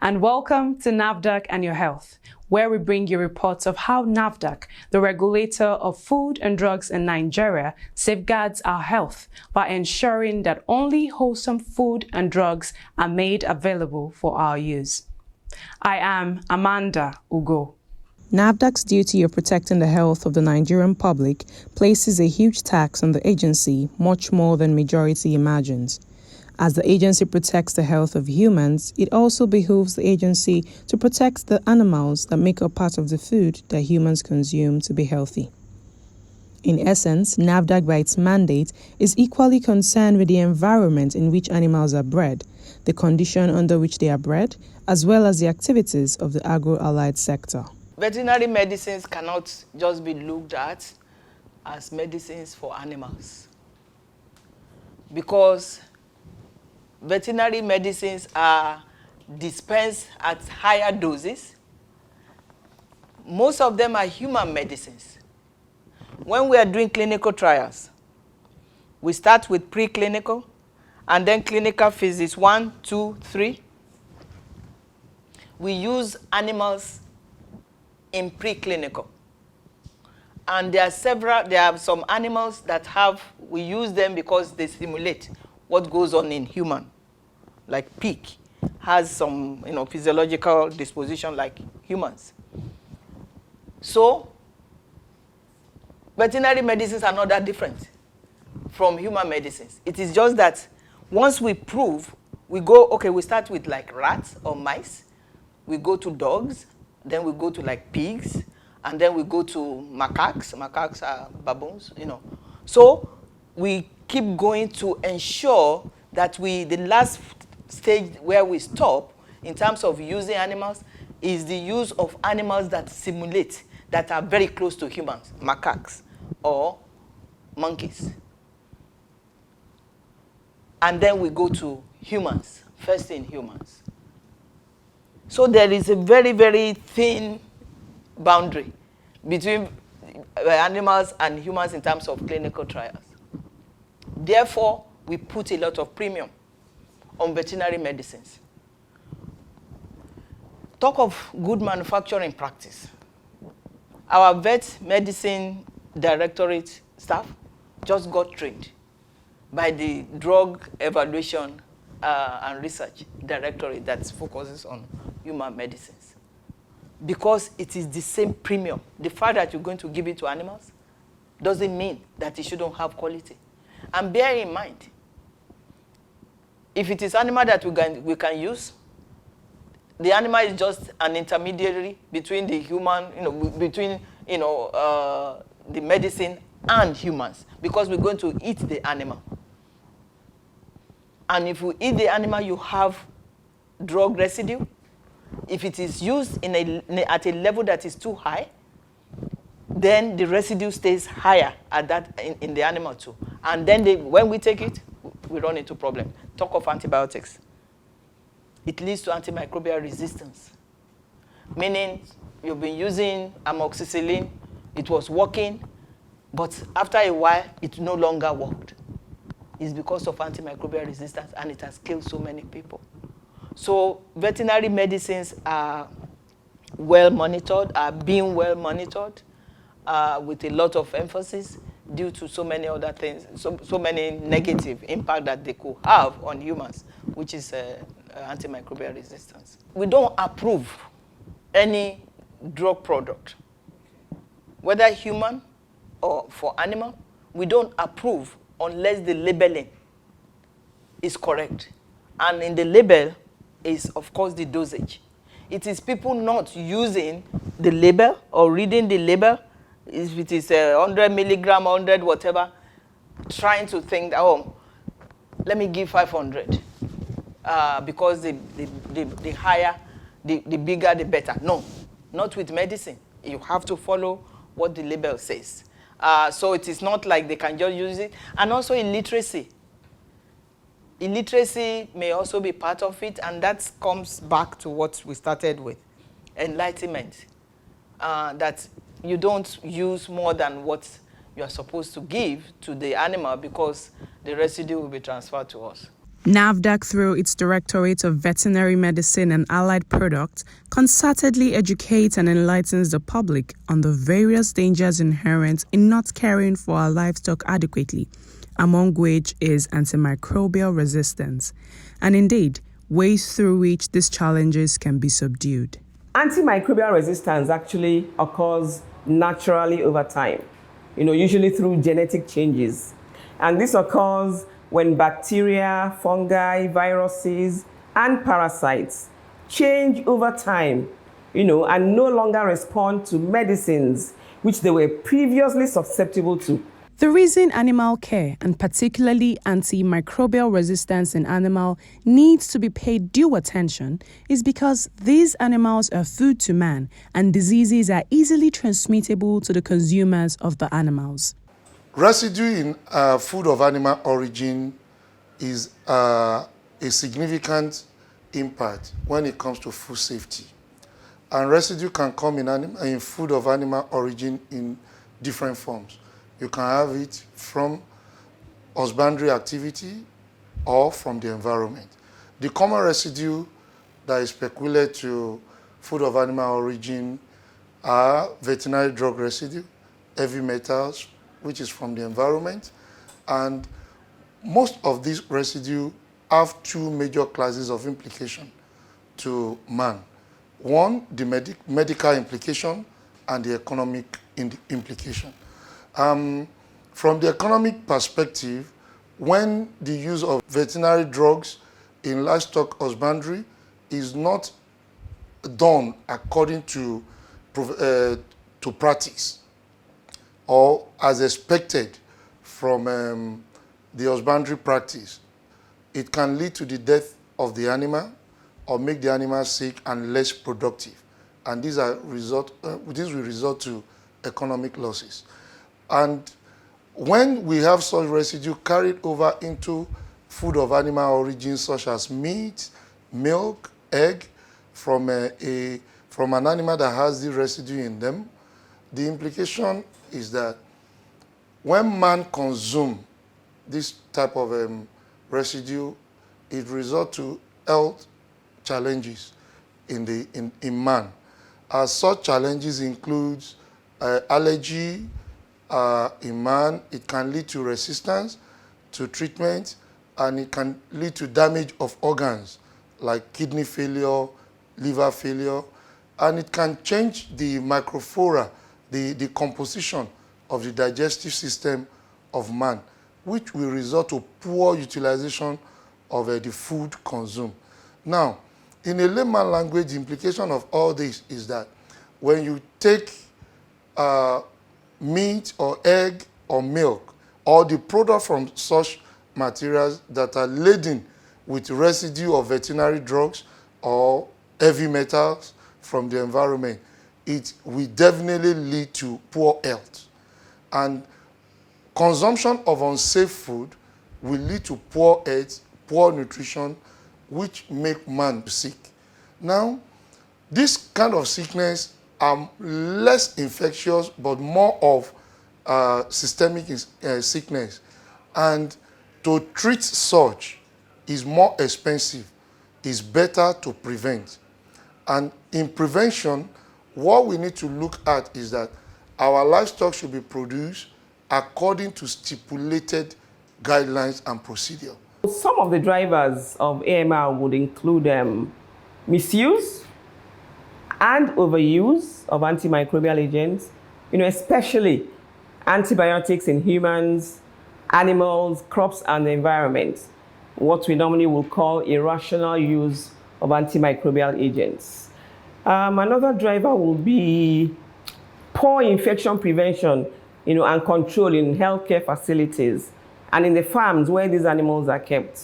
and welcome to NAFDAC and Your Health, where we bring you reports of how NAFDAC, the regulator of food and drugs in Nigeria, safeguards our health by ensuring that only wholesome food and drugs are made available for our use. I am Amanda Ugo. NAFDAC's duty of protecting the health of the Nigerian public places a huge tax on the agency, much more than majority imagines. As the agency protects the health of humans, it also behooves the agency to protect the animals that make up part of the food that humans consume to be healthy. In essence, NAFDAC by its mandate is equally concerned with the environment in which animals are bred, the condition under which they are bred, as well as the activities of the agro-allied sector. Veterinary medicines cannot just be looked at as medicines for animals, because veterinary medicines are dispensed at higher doses. Most of them are human medicines. When we are doing clinical trials, we start with preclinical and then clinical phases 1, 2, 3. We use animals in preclinical. And there are some animals that we use them because they simulate what goes on in human. Like pig has some physiological disposition like humans. So veterinary medicines are not that different from human medicines. It is just that once we prove, we start with like rats or mice, we go to dogs, then we go to like pigs, and then we go to macaques. Macaques are baboons, So we keep going to ensure that the last stage where we stop in terms of using animals is the use of animals that simulate, that are very close to humans, macaques or monkeys. And then we go to humans, first in humans. So there is a very, very thin boundary between animals and humans in terms of clinical trials. Therefore, we put a lot of premium on veterinary medicines. Talk of good manufacturing practice. Our vet medicine directorate staff just got trained by the Drug Evaluation and Research Directorate that focuses on human medicines. Because it is the same premium. The fact that you're going to give it to animals doesn't mean that it shouldn't have quality. And bear in mind, if it is animal that we can use, the animal is just an intermediary between the human, between the medicine and humans, because we're going to eat the animal. And if you eat the animal, you have drug residue. If it is used at a level that is too high, then the residue stays higher at that in the animal too. And then when we take it, we run into problem. Talk of antibiotics. It leads to antimicrobial resistance, meaning you've been using amoxicillin, it was working, but after a while, it no longer worked. It's because of antimicrobial resistance, and it has killed so many people. So veterinary medicines are well monitored, are being well monitored with a lot of emphasis due to so many other things, so many negative impact that they could have on humans, which is antimicrobial resistance. We don't approve any drug product, whether human or for animal. We don't approve unless the labeling is correct. And in the label is, of course, the dosage. It is people not using the label or reading the label, if it is 100 milligram, 100 whatever, trying to think, let me give 500 because the higher, the bigger, the better. No, not with medicine. You have to follow what the label says. So it is not like they can just use it. And also illiteracy. Illiteracy may also be part of it, and that comes back to what we started with, enlightenment. That you don't use more than what you are supposed to give to the animal because the residue will be transferred to us. NAFDAC, through its Directorate of Veterinary Medicine and Allied Products, concertedly educates and enlightens the public on the various dangers inherent in not caring for our livestock adequately, among which is antimicrobial resistance, and indeed, ways through which these challenges can be subdued. Antimicrobial resistance actually occurs naturally over time, usually through genetic changes. And this occurs when bacteria, fungi, viruses, and parasites change over time, and no longer respond to medicines which they were previously susceptible to. The reason animal care, and particularly antimicrobial resistance in animal, needs to be paid due attention is because these animals are food to man and diseases are easily transmittable to the consumers of the animals. Residue in food of animal origin is a significant impact when it comes to food safety. And residue can come in food of animal origin in different forms. You can have it from husbandry activity or from the environment. The common residue that is peculiar to food of animal origin are veterinary drug residue, heavy metals, which is from the environment, and most of these residue have two major classes of implication to man. One, the medical implication, and the economic implication. From the economic perspective, when the use of veterinary drugs in livestock husbandry is not done according to practice, or as expected from the husbandry practice, it can lead to the death of the animal or make the animal sick and less productive. And this will result to economic losses. And when we have such residue carried over into food of animal origin, such as meat, milk, egg, from an animal that has the residue in them, the implication is that when man consumes this type of residue, it results to health challenges in man. Such challenges include allergy in man. It can lead to resistance to treatment, and it can lead to damage of organs like kidney failure, liver failure, and it can change the microflora, the composition of the digestive system of man, which will result to poor utilization of the food consumed. Now, in a layman language, the implication of all this is that when you take meat or egg or milk or the product from such materials that are laden with residue of veterinary drugs or heavy metals from the environment, it will definitely lead to poor health. And consumption of unsafe food will lead to poor health, poor nutrition, which make man sick. Now, this kind of sickness are less infectious, but more of systemic sickness. And to treat such is more expensive. It's better to prevent. And in prevention, what we need to look at is that our livestock should be produced according to stipulated guidelines and procedure. Some of the drivers of AMR would include misuse and overuse of antimicrobial agents, especially antibiotics in humans, animals, crops, and the environment, what we normally will call irrational use of antimicrobial agents. Another driver will be poor infection prevention, and control in healthcare facilities and in the farms where these animals are kept.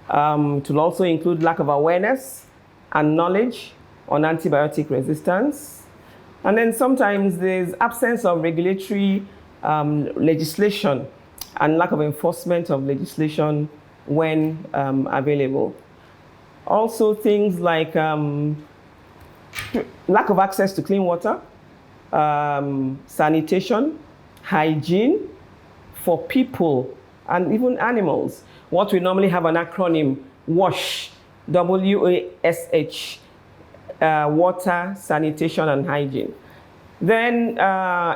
It will also include lack of awareness and knowledge on antibiotic resistance. And then sometimes there's absence of regulatory legislation and lack of enforcement of legislation when available. Also things like lack of access to clean water, sanitation, hygiene for people and even animals. What we normally have an acronym, WASH, W-A-S-H, water, sanitation, and hygiene. Then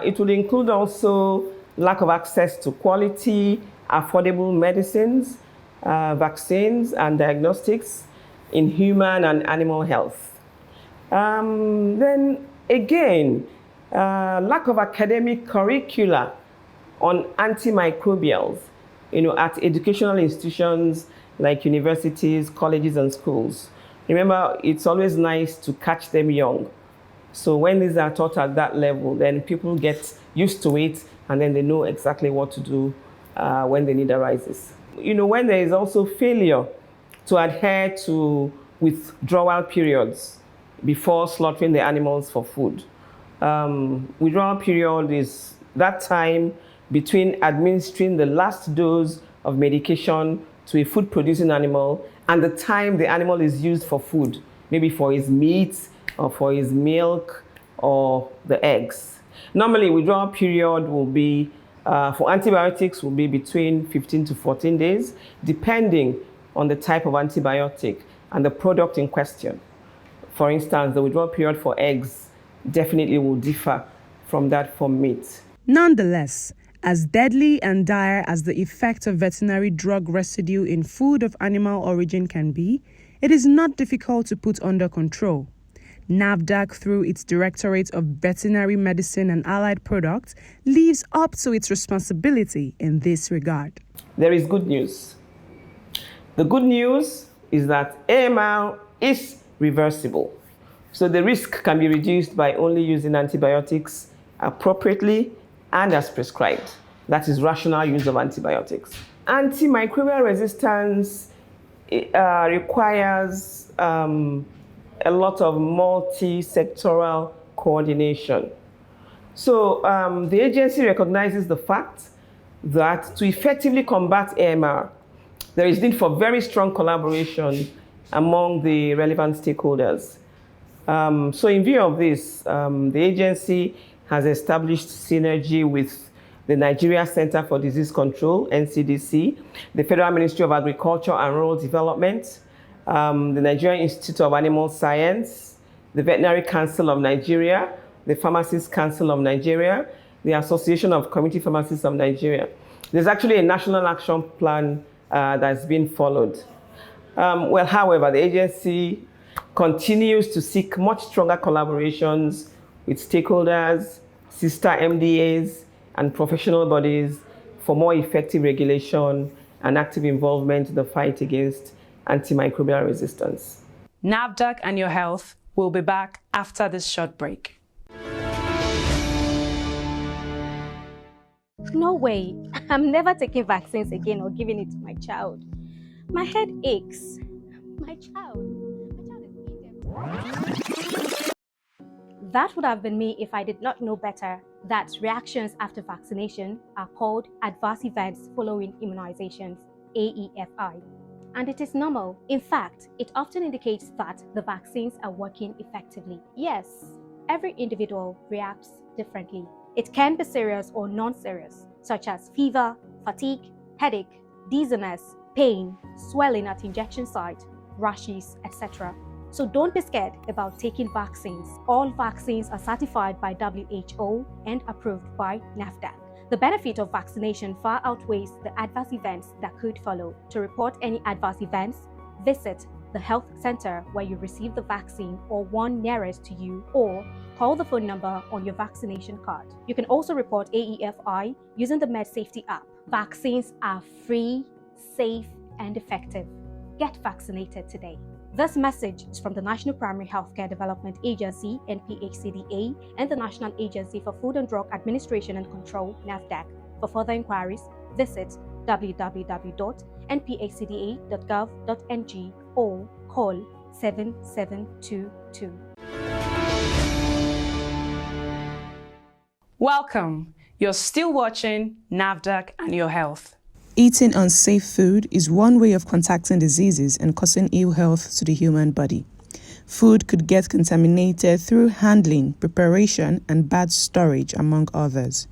it will include also lack of access to quality, affordable medicines, vaccines, and diagnostics in human and animal health. Then again, lack of academic curricula on antimicrobials, at educational institutions like universities, colleges, and schools. Remember, it's always nice to catch them young. So when these are taught at that level, then people get used to it, and then they know exactly what to do when the need arises. When there is also failure to adhere to withdrawal periods before slaughtering the animals for food. Withdrawal period is that time between administering the last dose of medication to a food-producing animal and the time the animal is used for food, maybe for his meat or for his milk or the eggs. Normally, withdrawal period will be, for antibiotics, will be between 15 to 14 days, depending on the type of antibiotic and the product in question. For instance, the withdrawal period for eggs definitely will differ from that for meat. Nonetheless, as deadly and dire as the effect of veterinary drug residue in food of animal origin can be, it is not difficult to put under control. NAFDAC, through its Directorate of Veterinary Medicine and Allied Products, lives up to its responsibility in this regard. There is good news. The good news is that AMR is reversible. So the risk can be reduced by only using antibiotics appropriately and as prescribed. That is rational use of antibiotics. Antimicrobial resistance requires a lot of multi-sectoral coordination. So the agency recognizes the fact that to effectively combat AMR, there is need for very strong collaboration among the relevant stakeholders. So in view of this, the agency has established synergy with the Nigeria Center for Disease Control, NCDC, the Federal Ministry of Agriculture and Rural Development, the Nigerian Institute of Animal Science, the Veterinary Council of Nigeria, the Pharmacists Council of Nigeria, the Association of Community Pharmacists of Nigeria. There's actually a national action plan that's been followed. However, the agency continues to seek much stronger collaborations with stakeholders, sister MDAs, and professional bodies for more effective regulation and active involvement in the fight against antimicrobial resistance. NAFDAC and your health will be back after this short break. No way. I'm never taking vaccines again or giving it to my child. My head aches. My child is That would have been me if I did not know better that reactions after vaccination are called adverse events following immunizations, AEFI. And it is normal. In fact, it often indicates that the vaccines are working effectively. Yes, every individual reacts differently. It can be serious or non-serious, such as fever, fatigue, headache, dizziness, pain, swelling at injection site, rashes, etc. So don't be scared about taking vaccines. All vaccines are certified by WHO and approved by NAFDAC. The benefit of vaccination far outweighs the adverse events that could follow. To report any adverse events, visit the health center where you receive the vaccine or one nearest to you, or call the phone number on your vaccination card. You can also report AEFI using the MedSafety app. Vaccines are free, safe, and effective. Get vaccinated today. This message is from the National Primary Healthcare Development Agency, NPHCDA, and the National Agency for Food and Drug Administration and Control, NAFDAC. For further inquiries, visit www.nphcda.gov.ng or call 7722. Welcome. You're still watching NAFDAC and your health. Eating unsafe food is one way of contacting diseases and causing ill health to the human body. Food could get contaminated through handling, preparation, and bad storage, among others.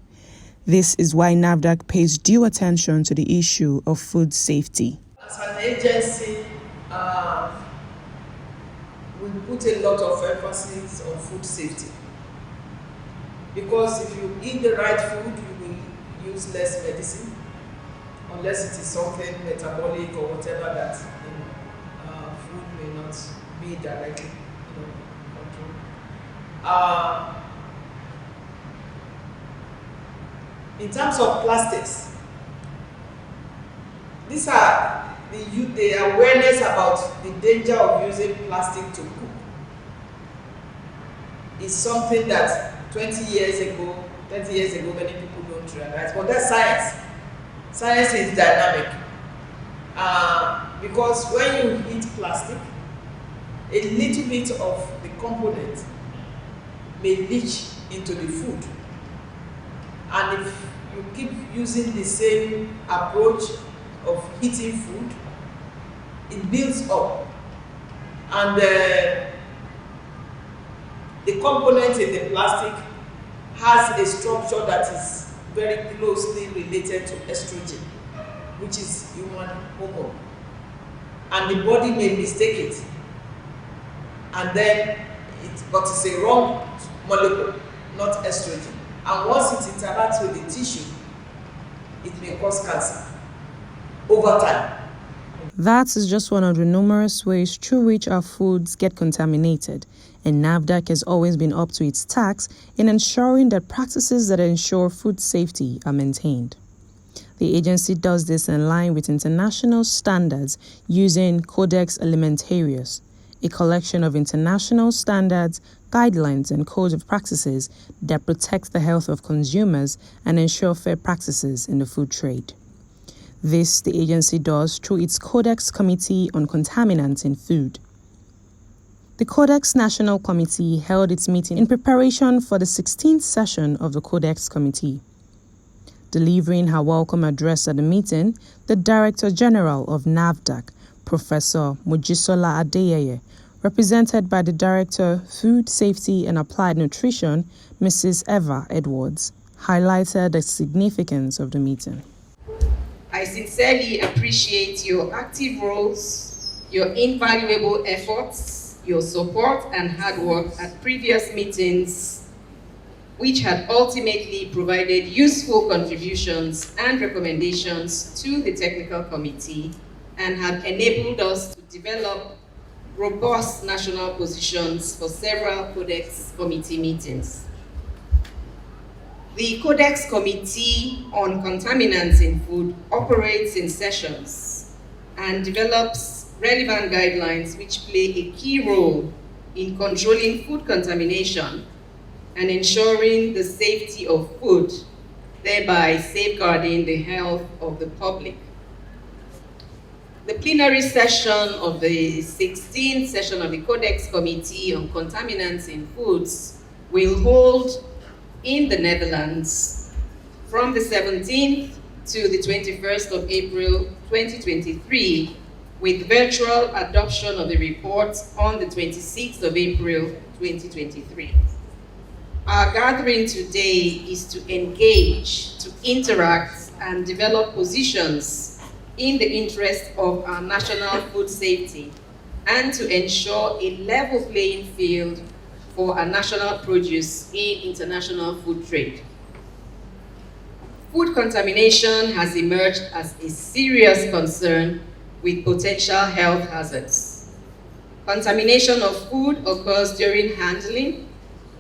This is why NAFDAC pays due attention to the issue of food safety. As an agency, we put a lot of emphasis on food safety. Because if you eat the right food, you will use less medicine, unless it is something metabolic or whatever that food may not be directly controlled. In terms of plastics, these are the awareness about the danger of using plastic to cook is something that 20 years ago, 30 years ago, many people don't realize. But that's science. Science is dynamic. Because when you eat plastic, a little bit of the component may leach into the food. And if you keep using the same approach of heating food, it builds up. And the component in the plastic has a structure that is very closely related to estrogen, which is human hormone. And the body may mistake it. And then but it's a wrong molecule, not estrogen. And once it interacts with the tissue, it may cause cancer over time. That is just one of the numerous ways through which our foods get contaminated, and NAFDAC has always been up to its task in ensuring that practices that ensure food safety are maintained. The agency does this in line with international standards using CODEX Alimentarius, a collection of international standards, guidelines, and codes of practices that protect the health of consumers and ensure fair practices in the food trade. This the agency does through its CODEX Committee on Contaminants in Food. The CODEX National Committee held its meeting in preparation for the 16th session of the CODEX Committee. Delivering her welcome address at the meeting, the Director General of NAFDAC, Professor Mojisola Adeyeye, represented by the Director, Food Safety and Applied Nutrition, Mrs. Eva Edwards, highlighted the significance of the meeting. I sincerely appreciate your active roles, your invaluable efforts, your support and hard work at previous meetings, which had ultimately provided useful contributions and recommendations to the technical committee and have enabled us to develop robust national positions for several CODEX committee meetings. The CODEX Committee on Contaminants in Food operates in sessions and develops relevant guidelines which play a key role in controlling food contamination and ensuring the safety of food, thereby safeguarding the health of the public. The plenary session of the 16th session of the CODEX Committee on Contaminants in Foods will hold in the Netherlands from the 17th to the 21st of April 2023, with virtual adoption of the report on the 26th of April 2023. Our gathering today is to engage, to interact, and develop positions in the interest of our national food safety and to ensure a level playing field for our national produce in international food trade. Food contamination has emerged as a serious concern with potential health hazards. Contamination of food occurs during handling,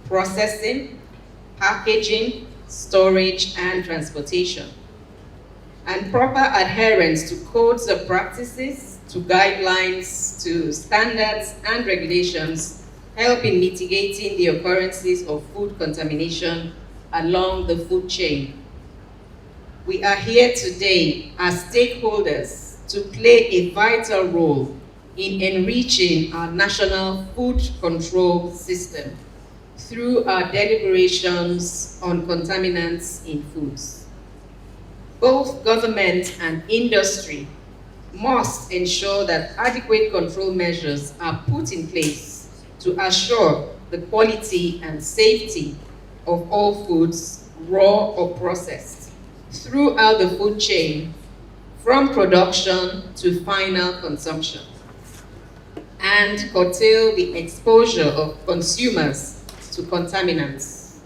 processing, packaging, storage, and transportation. And proper adherence to codes of practices, to guidelines, to standards and regulations help in mitigating the occurrences of food contamination along the food chain. We are here today as stakeholders to play a vital role in enriching our national food control system through our deliberations on contaminants in foods. Both government and industry must ensure that adequate control measures are put in place to assure the quality and safety of all foods, raw or processed. throughout the food chain, from production to final consumption, and curtail the exposure of consumers to contaminants,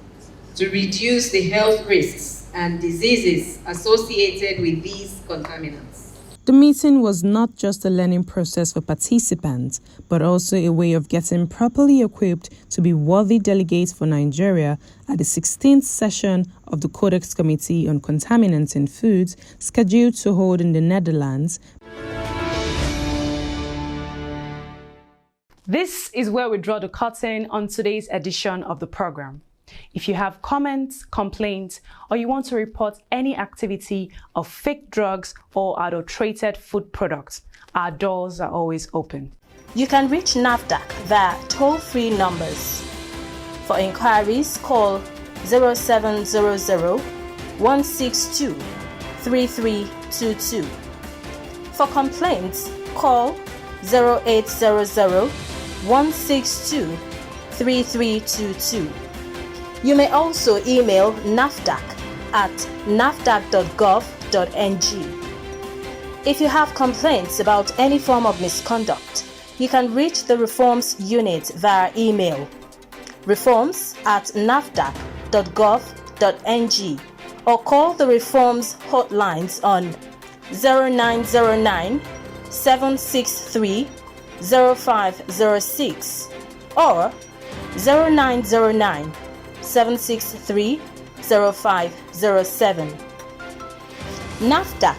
to reduce the health risks and diseases associated with these contaminants. The meeting was not just a learning process for participants, but also a way of getting properly equipped to be worthy delegates for Nigeria at the 16th session of the CODEX Committee on Contaminants in Foods, scheduled to hold in the Netherlands. This is where we draw the curtain on today's edition of the program. If you have comments, complaints, or you want to report any activity of fake drugs or adulterated food products, our doors are always open. You can reach NAFDAC via toll-free numbers. For inquiries, call 0700 162 3322. For complaints, call 0800 162 3322. You may also email NAFDAC at nafdac.gov.ng. If you have complaints about any form of misconduct, you can reach the Reforms Unit via email, reforms@nafdac.gov.ng, or call the Reforms hotlines on 0909 763 0506 or 0909 763 0507. NAFDAC,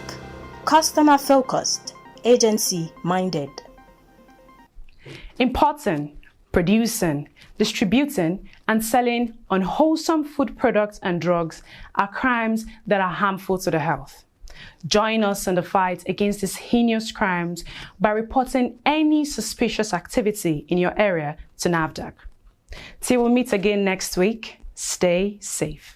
customer focused, agency minded. Importing, producing, distributing, and selling unwholesome food products and drugs are crimes that are harmful to the health. Join us in the fight against these heinous crimes by reporting any suspicious activity in your area to NAFDAC. Till we meet again next week, stay safe.